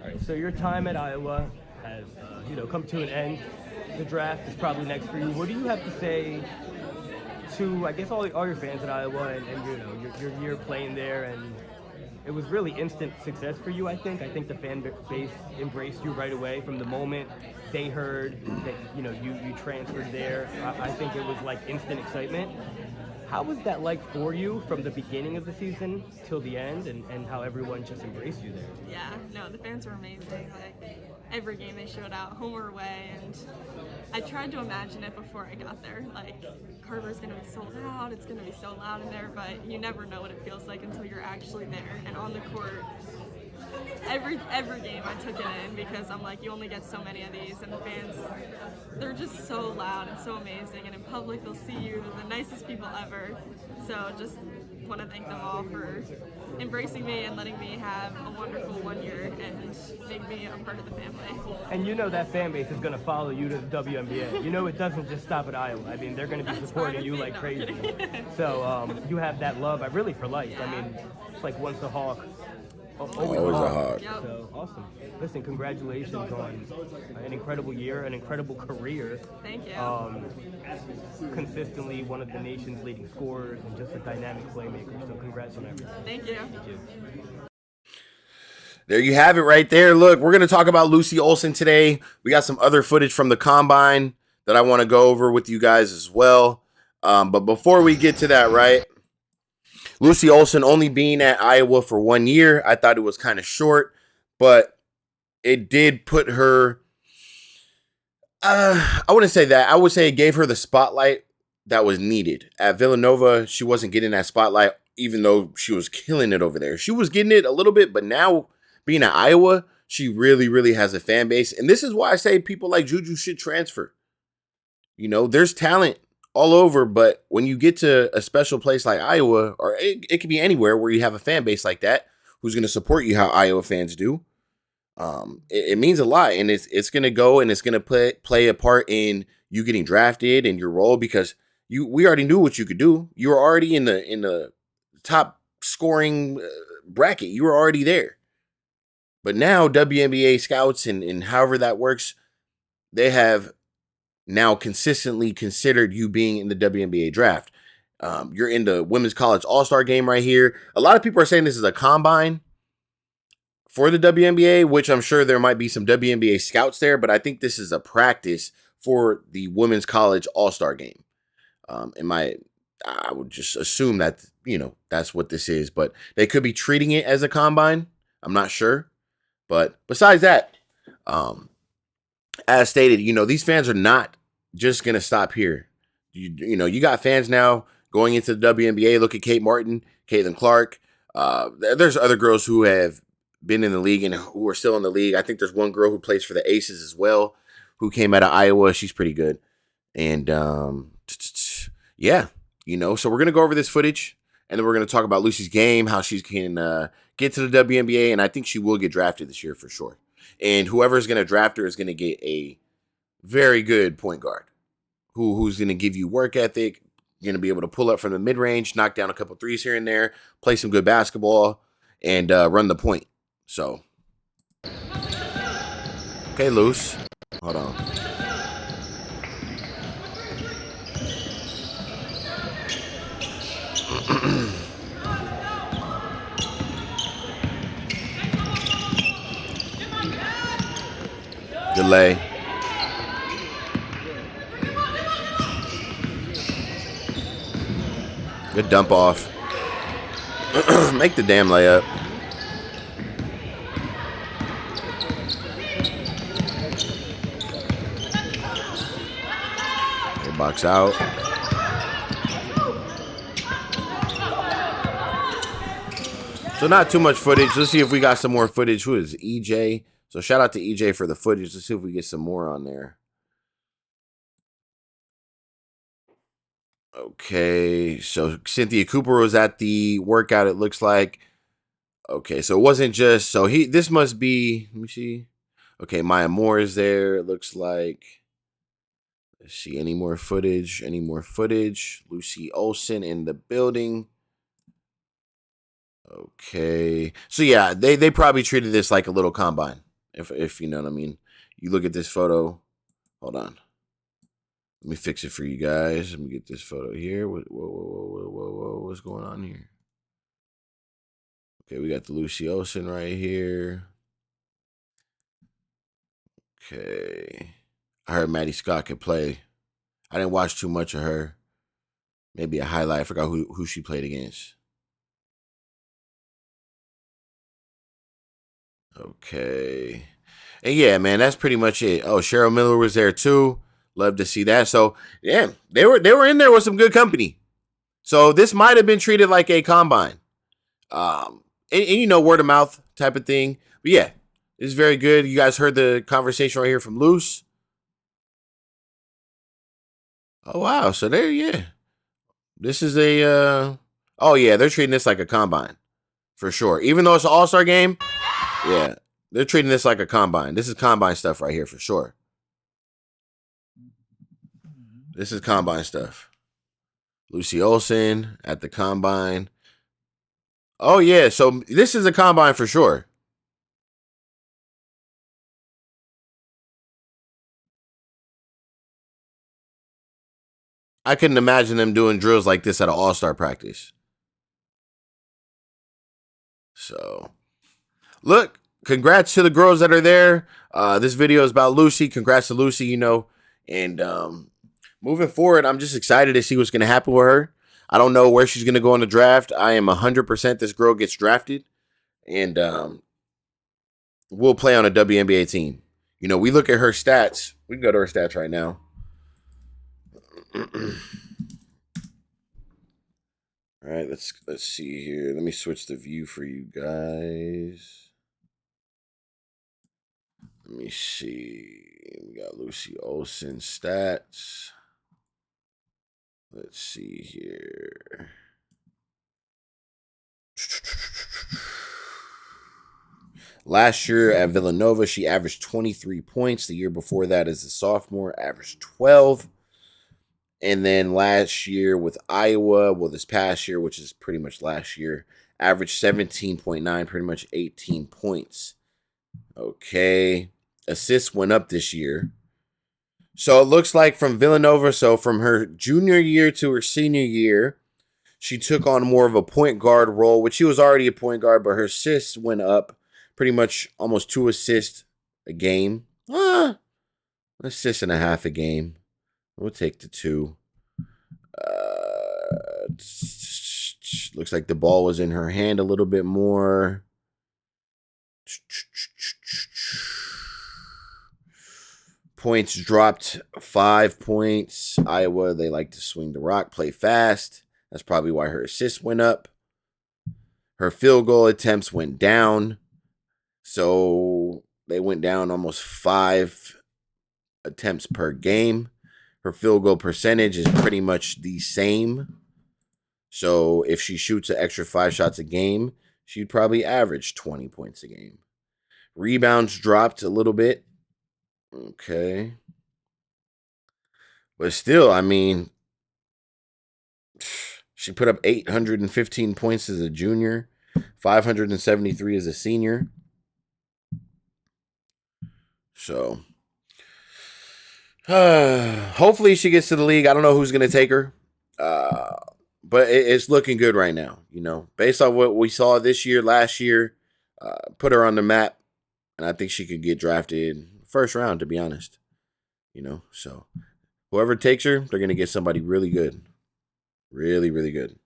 All right, so your time at Iowa has, come to an end. The draft is probably next for you. What do you have to say to, I guess, all your fans at Iowa and your year playing there, and it was really instant success for you. I think the fan base embraced you right away from the moment they heard that you transferred there. I think it was like instant excitement. How was that like for you from the beginning of the season till the end, and how everyone just embraced you there? Yeah, no, the fans were amazing. Like every game they showed out, home or away, and I tried to imagine it before I got there. Like Carver's gonna be sold out, it's gonna be so loud in there, but you never know what it feels like until you're actually there and on the court. Every game I took it in because I'm like, you only get so many of these, and the fans, they're just so loud and so amazing, and in public they'll see you, the nicest people ever. So just want to thank them all for embracing me and letting me have a wonderful 1 year and make me a part of the family. And that fan base is going to follow you to the WNBA. It doesn't just stop at Iowa. I mean, they're going to be supporting you like crazy. So you have that love, really for life. Yeah. I mean, it's like once a hawk, Always a hawk. Yep. So awesome. Listen, congratulations on an incredible year, an incredible career. Thank you. Consistently one of the nation's leading scorers and just a dynamic playmaker. So congrats on everything. Thank you. Thank you. There you have it right there. Look, we're going to talk about Lucy Olsen today. We got some other footage from the combine that I want to go over with you guys as well. But before we get to that, right, Lucy Olsen only being at Iowa for 1 year, I thought it was kind of short, but it did put her, I wouldn't say that. I would say it gave her the spotlight that was needed. At Villanova, she wasn't getting that spotlight, even though she was killing it over there. She was getting it a little bit, but now being at Iowa, she really, really has a fan base. And this is why I say people like Juju should transfer. There's talent all over, but when you get to a special place like Iowa, or it could be anywhere where you have a fan base like that who's going to support you how Iowa fans do, it means a lot, and it's going to go and it's going to play a part in you getting drafted and your role, because we already knew what you could do. You were already in the top scoring bracket. You were already there. But now WNBA scouts and however that works, they have now consistently considered you being in the WNBA draft. You're in the Women's College All-Star game right here. A lot of people are saying this is a combine for the WNBA, which I'm sure there might be some WNBA scouts there, but I think this is a practice for the Women's College All-Star game. I would just assume that, that's what this is, but they could be treating it as a combine. I'm not sure. But besides that, as stated, these fans are not just going to stop here. You got fans now going into the WNBA. Look at Kate Martin, Caitlin Clark. There's other girls who have been in the league and who are still in the league. I think there's one girl who plays for the Aces as well, who came out of Iowa. She's pretty good. And yeah, so we're going to go over this footage, and then we're going to talk about Lucy's game, how she can get to the WNBA, and I think she will get drafted this year for sure. And whoever's going to draft her is going to get a very good point guard who's going to give you work ethic, going to be able to pull up from the mid-range, knock down a couple threes here and there, play some good basketball, and run the point. So, okay, Luce. Hold on. Delay. Good dump off. Make the damn layup. Okay, box out. So not too much footage. Let's see if we got some more footage. Who is EJ? So shout out to EJ for the footage. Let's see if we get some more on there. Okay, so Cynthia Cooper was at the workout, it looks like. Okay, so it wasn't just, so this must be, let me see. Okay, Maya Moore is there, it looks like. Let's see, any more footage? Lucy Olsen in the building. Okay, so yeah, they probably treated this like a little combine. If you know what I mean. You look at this photo. Hold on. Let me fix it for you guys. Let me get this photo here. What's going on here? Okay, we got the Lucy Olsen right here. Okay. I heard Maddie Scott could play. I didn't watch too much of her. Maybe a highlight. I forgot who she played against. Okay. And yeah, man, that's pretty much it. Oh, Cheryl Miller was there too. Love to see that. So yeah, they were in there with some good company. So this might have been treated like a combine. And you know, word of mouth type of thing. But yeah, it's very good. You guys heard the conversation right here from Luce. Oh wow. So there, yeah. This is a oh yeah, they're treating this like a combine. For sure. Even though it's an all-star game, yeah, they're treating this like a combine. This is combine stuff right here for sure. This is combine stuff. Lucy Olsen at the combine. Oh, yeah. So this is a combine for sure. I couldn't imagine them doing drills like this at an all-star practice. So, look, congrats to the girls that are there. This video is about Lucy. Congrats to Lucy, you know. And moving forward, I'm just excited to see what's going to happen with her. I don't know where she's going to go in the draft. I am 100% this girl gets drafted. And we'll play on a WNBA team. You know, we look at her stats. We can go to her stats right now. All right, let's see here. Let me switch the view for you guys. Let me see. We got Lucy Olsen stats. Let's see here. Last year at Villanova, she averaged 23 points. The year before that, as a sophomore, averaged 12. And then last year with Iowa, well, this past year, which is pretty much last year, averaged 17.9, pretty much 18 points. Okay. Assists went up this year. So it looks like from Villanova, so from her junior year to her senior year, she took on more of a point guard role, which she was already a point guard, but her assists went up pretty much almost 2 assists a game. Assist and a half a game. We'll take the 2. Looks like the ball was in her hand a little bit more. Points dropped 5 points. Iowa, they like to swing the rock, play fast. That's probably why her assists went up. Her field goal attempts went down. So they went down almost 5 attempts per game. Her field goal percentage is pretty much the same. So if she shoots an extra 5 shots a game, she'd probably average 20 points a game. Rebounds dropped a little bit. Okay. But still, I mean, she put up 815 points as a junior, 573 as a senior. So hopefully she gets to the league. I don't know who's going to take her. But it's looking good right now, you know. Based on what we saw this year, last year, put her on the map. And I think she could get drafted first round, to be honest. You know, so whoever takes her, they're going to get somebody really good. Really, really good.